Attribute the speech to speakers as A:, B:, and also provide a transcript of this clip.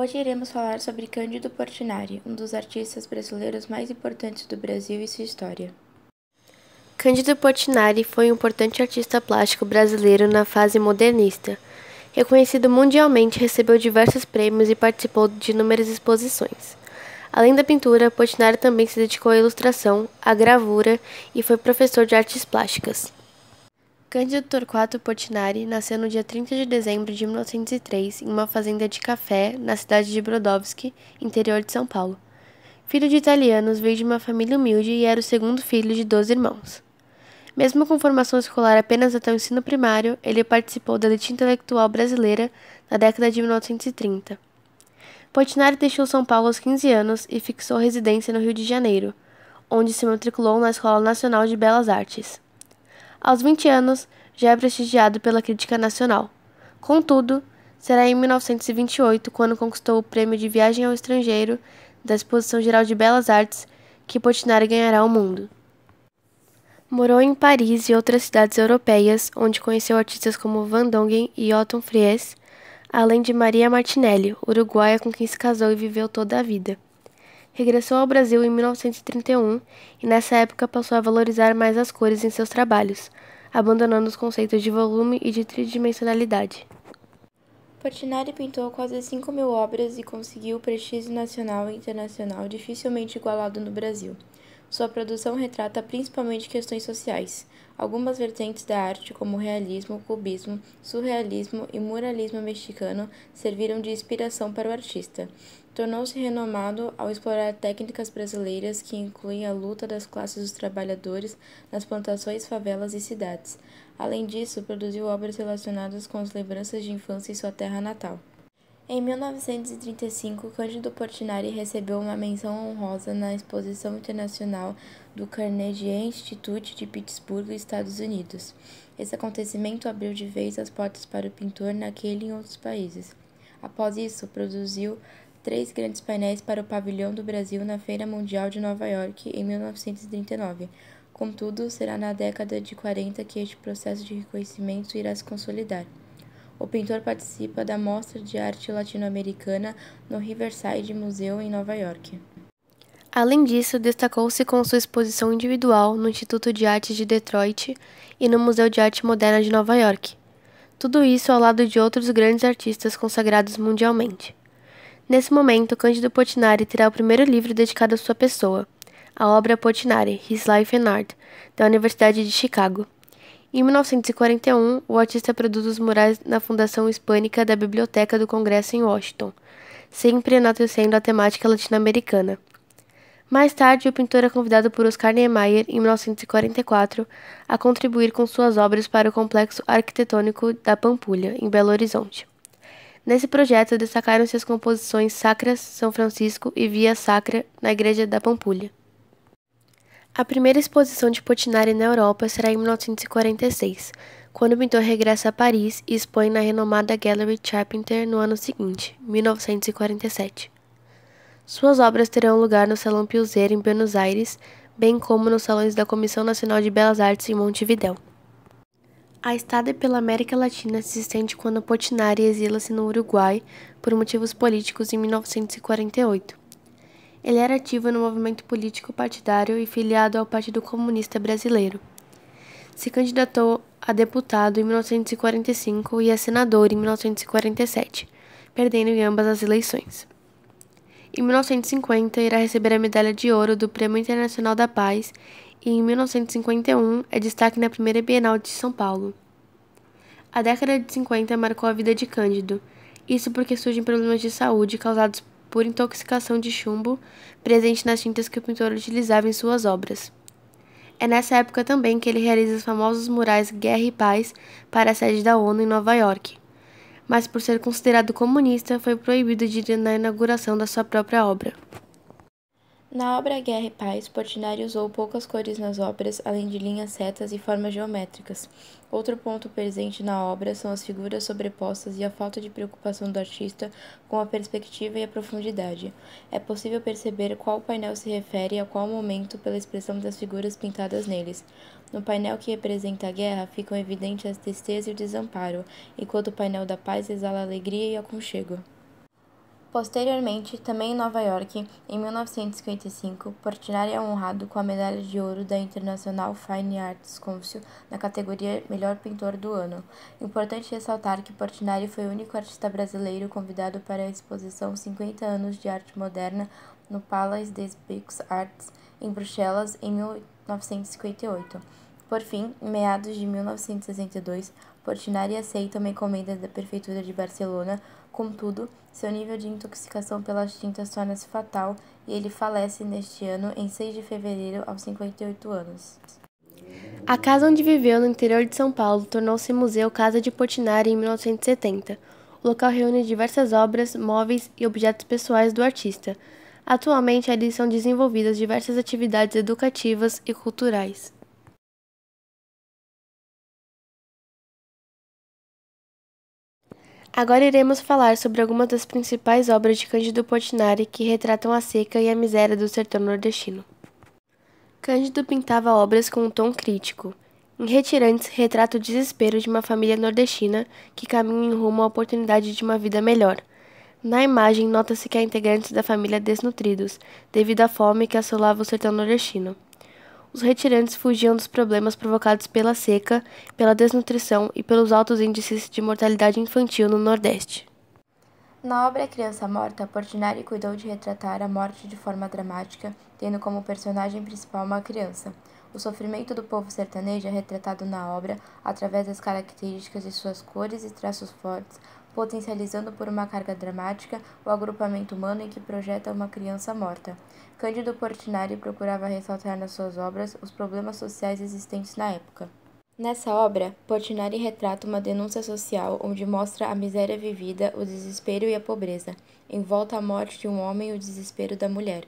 A: Hoje iremos falar sobre Cândido Portinari, um dos artistas brasileiros mais importantes do Brasil e sua história.
B: Cândido Portinari foi um importante artista plástico brasileiro na fase modernista. Reconhecido mundialmente, recebeu diversos prêmios e participou de inúmeras exposições. Além da pintura, Portinari também se dedicou à ilustração, à gravura e foi professor de artes plásticas. Cândido Torquato Portinari nasceu no dia 30 de dezembro de 1903 em uma fazenda de café na cidade de Brodowski, interior de São Paulo. Filho de italianos, veio de uma família humilde e era o segundo filho de 12 irmãos. Mesmo com formação escolar apenas até o ensino primário, ele participou da elite intelectual brasileira na década de 1930. Portinari deixou São Paulo aos 15 anos e fixou residência no Rio de Janeiro, onde se matriculou na Escola Nacional de Belas Artes. Aos 20 anos, já é prestigiado pela crítica nacional. Contudo, será em 1928, quando conquistou o prêmio de viagem ao estrangeiro da Exposição Geral de Belas Artes, que Portinari ganhará o mundo. Morou em Paris e outras cidades europeias, onde conheceu artistas como Van Dongen e Otto Fries, além de Maria Martinelli, uruguaia com quem se casou e viveu toda a vida. Regressou ao Brasil em 1931 e nessa época passou a valorizar mais as cores em seus trabalhos, abandonando os conceitos de volume e de tridimensionalidade.
A: Portinari pintou quase 5.000 obras e conseguiu prestígio nacional e internacional dificilmente igualado no Brasil. Sua produção retrata principalmente questões sociais. Algumas vertentes da arte, como o realismo, cubismo, surrealismo e muralismo mexicano, serviram de inspiração para o artista. Tornou-se renomado ao explorar técnicas brasileiras que incluem a luta das classes dos trabalhadores nas plantações, favelas e cidades. Além disso, produziu obras relacionadas com as lembranças de infância em sua terra natal. Em 1935, Cândido Portinari recebeu uma menção honrosa na Exposição Internacional do Carnegie Institute de Pittsburgh, Estados Unidos. Esse acontecimento abriu de vez as portas para o pintor naquele e em outros países. Após isso, produziu 3 grandes painéis para o Pavilhão do Brasil na Feira Mundial de Nova York em 1939. Contudo, será na década de 40 que este processo de reconhecimento irá se consolidar. O pintor participa da Mostra de Arte Latino-Americana no Riverside Museum em Nova York.
B: Além disso, destacou-se com sua exposição individual no Instituto de Artes de Detroit e no Museu de Arte Moderna de Nova York. Tudo isso ao lado de outros grandes artistas consagrados mundialmente. Nesse momento, Cândido Portinari terá o primeiro livro dedicado à sua pessoa, a obra Portinari, His Life and Art, da Universidade de Chicago. Em 1941, o artista produz os murais na Fundação Hispânica da Biblioteca do Congresso em Washington, sempre enaltecendo a temática latino-americana. Mais tarde, o pintor é convidado por Oscar Niemeyer, em 1944, a contribuir com suas obras para o Complexo Arquitetônico da Pampulha, em Belo Horizonte. Nesse projeto, destacaram-se as composições Sacras, São Francisco e Via Sacra, na Igreja da Pampulha. A primeira exposição de Portinari na Europa será em 1946, quando o pintor regressa a Paris e expõe na renomada Gallery Charpentier no ano seguinte, 1947. Suas obras terão lugar no Salão Piuzeiro, em Buenos Aires, bem como nos salões da Comissão Nacional de Belas Artes em Montevidéu. A estada pela América Latina se estende quando Portinari exila-se no Uruguai por motivos políticos em 1948. Ele era ativo no movimento político partidário e filiado ao Partido Comunista Brasileiro. Se candidatou a deputado em 1945 e a senador em 1947, perdendo em ambas as eleições. Em 1950, irá receber a Medalha de Ouro do Prêmio Internacional da Paz e em 1951 é destaque na primeira Bienal de São Paulo. A década de 50 marcou a vida de Cândido, isso porque surgem problemas de saúde causados por intoxicação de chumbo presente nas tintas que o pintor utilizava em suas obras. É nessa época também que ele realiza os famosos murais Guerra e Paz para a sede da ONU em Nova York, mas por ser considerado comunista foi proibido de ir na inauguração da sua própria obra.
A: Na obra Guerra e Paz, Portinari usou poucas cores nas obras, além de linhas retas e formas geométricas. Outro ponto presente na obra são as figuras sobrepostas e a falta de preocupação do artista com a perspectiva e a profundidade. É possível perceber qual painel se refere a qual momento pela expressão das figuras pintadas neles. No painel que representa a guerra, ficam evidentes a tristeza e o desamparo, enquanto o painel da paz exala a alegria e aconchego. Posteriormente, também em Nova York, em 1955, Portinari é honrado com a medalha de ouro da International Fine Arts Council na categoria Melhor Pintor do Ano. Importante ressaltar que Portinari foi o único artista brasileiro convidado para a exposição 50 anos de arte moderna no Palais des Beaux Arts, em Bruxelas, em 1958. Por fim, em meados de 1962, Portinari aceita uma encomenda da Prefeitura de Barcelona. Contudo, seu nível de intoxicação pelas tintas torna-se fatal e ele falece neste ano, em 6 de fevereiro, aos 58 anos.
B: A casa onde viveu no interior de São Paulo tornou-se Museu Casa de Portinari em 1970. O local reúne diversas obras, móveis e objetos pessoais do artista. Atualmente, ali são desenvolvidas diversas atividades educativas e culturais. Agora iremos falar sobre algumas das principais obras de Cândido Portinari que retratam a seca e a miséria do sertão nordestino. Cândido pintava obras com um tom crítico. Em Retirantes, retrata o desespero de uma família nordestina que caminha em rumo à oportunidade de uma vida melhor. Na imagem, nota-se que há integrantes da família desnutridos, devido à fome que assolava o sertão nordestino. Os retirantes fugiam dos problemas provocados pela seca, pela desnutrição e pelos altos índices de mortalidade infantil no Nordeste.
A: Na obra Criança Morta, Portinari cuidou de retratar a morte de forma dramática, tendo como personagem principal uma criança. O sofrimento do povo sertanejo é retratado na obra através das características de suas cores e traços fortes, potencializando por uma carga dramática o agrupamento humano em que projeta uma criança morta. Cândido Portinari procurava ressaltar nas suas obras os problemas sociais existentes na época. Nessa obra, Portinari retrata uma denúncia social onde mostra a miséria vivida, o desespero e a pobreza, em volta à morte de um homem e o desespero da mulher.